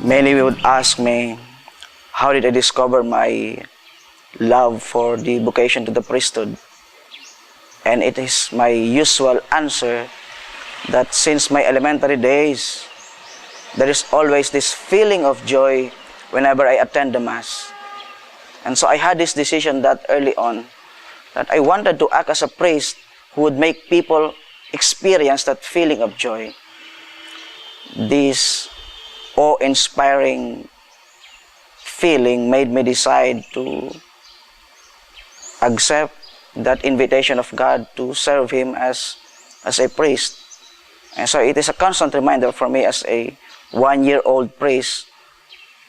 Many would ask me, how did I discover my love for the vocation to the priesthood? And it is my usual answer that since my elementary days, there is always this feeling of joy whenever I attend the Mass. And so I had this decision that early on, that I wanted to act as a priest who would make people experience that feeling of joy. This awe-inspiring feeling made me decide to accept that invitation of God to serve Him as a priest. And so it is a constant reminder for me as a one-year-old priest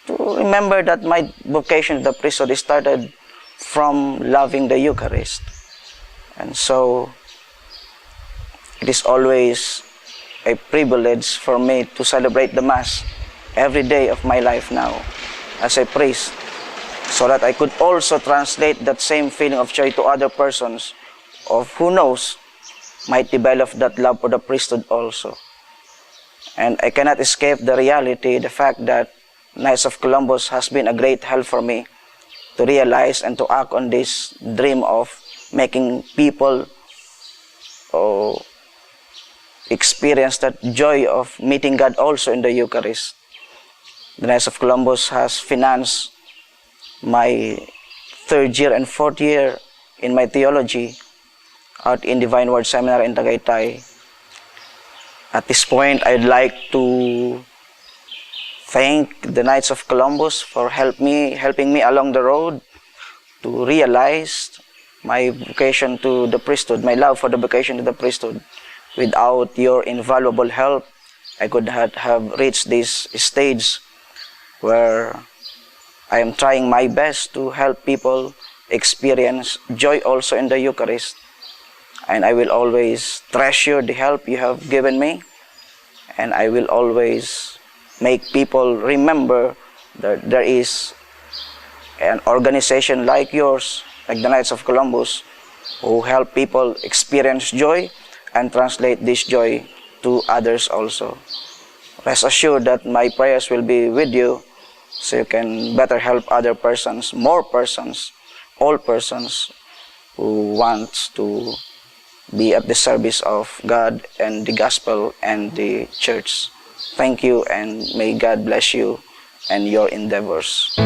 to remember that my vocation to the priesthood started from loving the Eucharist. And so it is always a privilege for me to celebrate the Mass every day of my life now as a priest, so that I could also translate that same feeling of joy to other persons of who knows might develop that love for the priesthood also. And I cannot escape the reality, the fact that Knights of Columbus has been a great help for me to realize and to act on this dream of making people experience that joy of meeting God also in the Eucharist. The Knights of Columbus has financed my third year and fourth year in my theology out in Divine Word Seminary in Tagaytay. At this point, I'd like to thank the Knights of Columbus for helping me along the road to realize my vocation to the priesthood, my love for the vocation to the priesthood. Without your invaluable help, I could have reached this stage where I am trying my best to help people experience joy also in the Eucharist. And I will always treasure the help you have given me, and I will always make people remember that there is an organization like yours, like the Knights of Columbus, who help people experience joy and translate this joy to others also. Rest assured that my prayers will be with you, so you can better help other persons, more persons, all persons who want to be at the service of God and the gospel and the church. Thank you, and may God bless you and your endeavors.